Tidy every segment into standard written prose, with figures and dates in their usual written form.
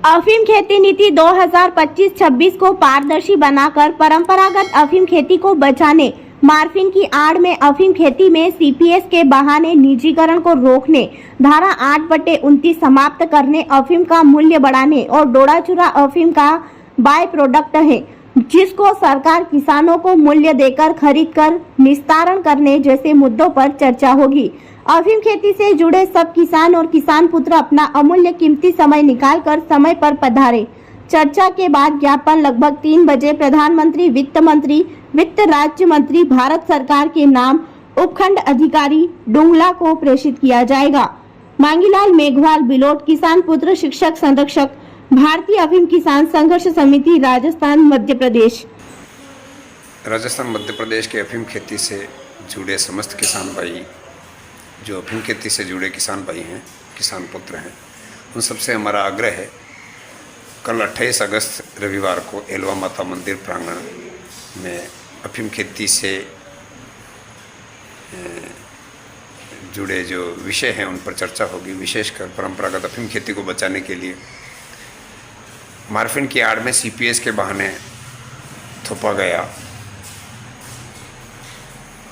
अफीम खेती नीति 2025-26 को पारदर्शी बनाकर परंपरागत अफीम खेती को बचाने, मार्फिन की आड़ में अफीम खेती में सीपीएस के बहाने निजीकरण को रोकने, धारा 8/29 समाप्त करने, अफीम का मूल्य बढ़ाने और डोडा चूरा अफीम का बाय प्रोडक्ट है, जिसको सरकार किसानों को मूल्य देकर खरीदकर निस्तारण करने जैसे मुद्दों पर चर्चा होगी। अफीम खेती से जुड़े सब किसान और किसान पुत्र अपना अमूल्य कीमती समय निकालकर समय पर पधारे। चर्चा के बाद ज्ञापन लगभग 3 बजे प्रधानमंत्री, वित्त राज्य मंत्री, भारत सरकार के नाम उपखंड अधिकारी डुंगला को प्रेषित किया जाएगा। मांगीलाल मेघवाल, बिलोट, किसान पुत्र, शिक्षक संरक्षक, भारतीय अफीम किसान संघर्ष समिति, राजस्थान मध्य प्रदेश। राजस्थान मध्य प्रदेश के अफीम खेती से जुड़े समस्त किसान भाई, जो अफीम खेती से जुड़े किसान भाई हैं, किसान पुत्र हैं, उन सबसे हमारा आग्रह है, कल 28 अगस्त रविवार को एलवा माता मंदिर प्रांगण में अफीम खेती से जुड़े जो विषय हैं उन पर चर्चा होगी। विशेषकर परंपरागत अफीम खेती को बचाने के लिए मार्फिन की आड़ में सीपीएस के बहाने थोपा गया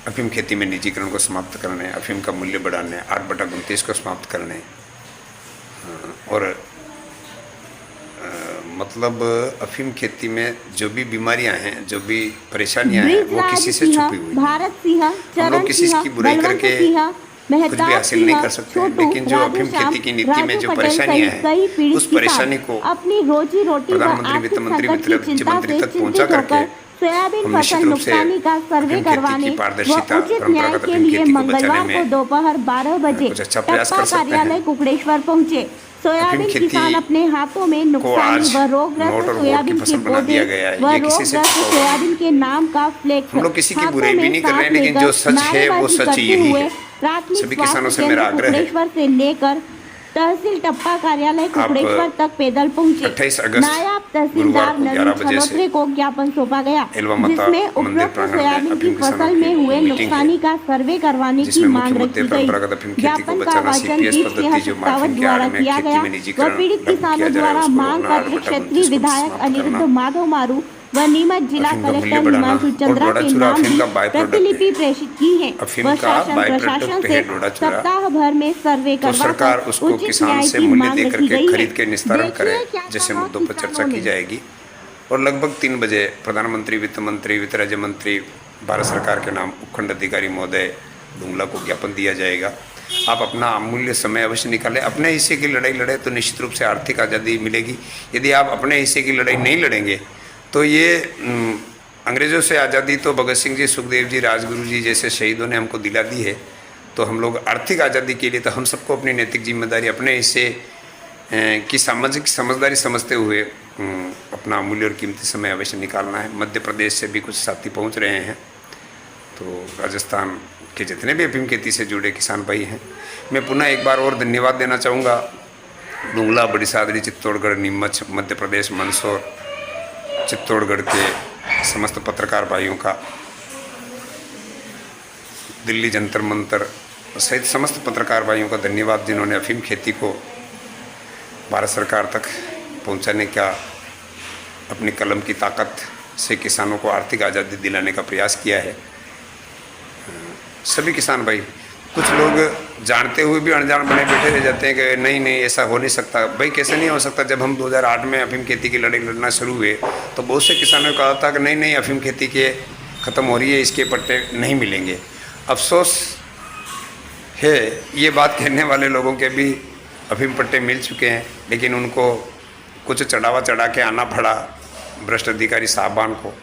अफीम खेती में निजीकरण को समाप्त करने, अफीम का मूल्य बढ़ाने, 8/29 को समाप्त करने और मतलब अफीम खेती में जो भी बीमारियां हैं, जो भी परेशानियां हैं, वो किसी से छुपी हुई हैं। हम लोग किसी की बुराई करके कुछ भी हासिल नहीं कर सकते, लेकिन जो अफीम खेती की नीति में जो परेशानियां हैं, उस परेशानी को प्रधानमंत्री, वित्त मंत्री, वित्त राज्य मंत्री तक पहुंचा करके सोयाबीन फसल नुकसानी का सर्वे करवाने व उचित न्याय के लिए मंगलवार को दोपहर 12 बजे टप्पा कार्यालय कुकड़ेश्वर पहुंचे। सोयाबीन किसान अपने हाथों में नुकसानी व रोगग्रस्त सोयाबीन के पौधे व रोगग्रस्त सोयाबीन के नाम का फ्लेक्स हम लोग किसी की बुराई भी नहीं कर रहे हैं, लेकिन जो सच है वो सच यही है। सभी किसानों से मेरा आग्रह है, कुकड़ेश्वर से लेकर तहसील टप्पा कार्यालय कुकड़ेश्वर तक पैदल पहुंचे। 28 अगस्त नायब तहसीलदार नवीन छलोत्रे को ज्ञापन सौंपा गया, जिसमें उपरोक्त सोयाबीन की फसल में हुए नुकसानी का सर्वे करवाने की मांग रखी गई। ज्ञापन का वाचन दीप सिंह शेखावत द्वारा किया गया व पीड़ित किसानों द्वारा मांग पत्र क्षेत्रीय विधायक अनिरुद्ध माधव मारू व नीमच जिला कलेक्टर हिमांशु चंद्रा के नाम प्रतिलिपि प्रेषित की है व शासन प्रशासन से सप्ताह भर में सर्वे करवाकर उसको किसान से मूल्य दे करके खरीद के निस्तारण करे, जैसे मुद्दों पर चर्चा की जाएगी। और लगभग 3 बजे प्रधानमंत्री, वित्त मंत्री, वित्त राज्य मंत्री, भारत सरकार के नाम उपखंड अधिकारी महोदय डुंगला को ज्ञापन दिया जाएगा। आप अपना अमूल्य समय अवश्य निकालें, अपने हिस्से की लड़ाई लड़े तो निश्चित रूप से आर्थिक आज़ादी मिलेगी। यदि आप अपने हिस्से की लड़ाई नहीं लड़ेंगे तो ये अंग्रेज़ों से आज़ादी तो भगत सिंह जी, सुखदेव जी, राजगुरु जी जैसे शहीदों ने हमको दिला दी है, तो हम लोग आर्थिक आज़ादी के लिए तो हम सबको अपनी नैतिक जिम्मेदारी, अपने हिस्से की सामाजिक समझदारी समझते हुए अपना अमूल्य और कीमती समय अवश्य निकालना है। मध्य प्रदेश से भी कुछ साथी पहुंच रहे हैं, तो राजस्थान के जितने भी अफीम खेती से जुड़े किसान भाई हैं, मैं पुनः एक बार और धन्यवाद देना चाहूँगा। डुंगला, बड़ी सादरी, चित्तौड़गढ़, नीमच, मध्य प्रदेश, मंदसौर, चित्तौड़गढ़ के समस्त पत्रकार भाइयों का, दिल्ली जंतर मंतर सहित समस्त पत्रकार भाइयों का धन्यवाद, जिन्होंने अफीम खेती को भारत सरकार तक पहुंचाने का अपनी कलम की ताकत से किसानों को आर्थिक आज़ादी दिलाने का प्रयास किया है। सभी किसान भाई, कुछ लोग जानते हुए भी अनजान बने बैठे रह जाते हैं कि नहीं नहीं ऐसा हो नहीं सकता। भाई कैसे नहीं हो सकता? जब हम 2008 में अफीम खेती की लड़ाई लड़ना शुरू हुए तो बहुत से किसानों ने कहा था कि नहीं नहीं अफीम खेती के ख़त्म हो रही है, इसके पट्टे नहीं मिलेंगे। अफसोस है ये बात कहने वाले लोगों के भी अफीम पट्टे मिल चुके हैं, लेकिन उनको कुछ चढ़ावा चढ़ा के आना पड़ा भ्रष्ट अधिकारी साहबान को।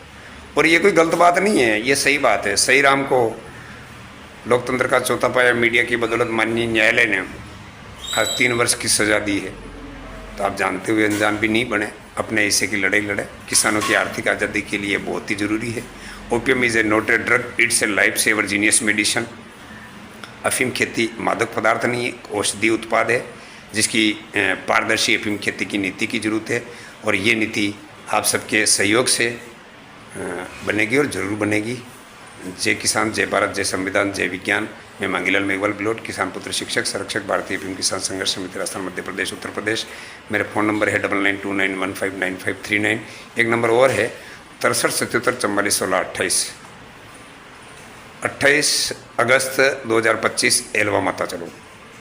और ये कोई गलत बात नहीं है, ये सही बात है। सही राम को लोकतंत्र का चौथा पाया मीडिया की बदौलत माननीय न्यायालय ने आज 3 वर्ष की सज़ा दी है। तो आप जानते हुए अनजान भी नहीं बने, अपने हिस्से की लड़ाई लड़े। किसानों की आर्थिक आज़ादी के लिए बहुत ही ज़रूरी है। Opium is a not a drug, it's a life saver genius medicine. अफीम खेती मादक पदार्थ नहीं है, औषधि उत्पाद है, जिसकी पारदर्शी अफीम खेती की नीति की जरूरत है। और ये नीति आप सबके सहयोग से बनेगी और ज़रूर बनेगी। जय किसान, जय भारत, जय संविधान, जय विज्ञान, मैं मांगीलाल मेघवाल बिलोट, किसान पुत्र शिक्षक संरक्षक, भारतीय अफीम किसान संघर्ष समिति राजस्थान मध्य प्रदेश उत्तर प्रदेश। मेरा फ़ोन नंबर है 9929159539। एक नंबर और है 6377441628। 28 अगस्त 2025 एलवा माता चलो।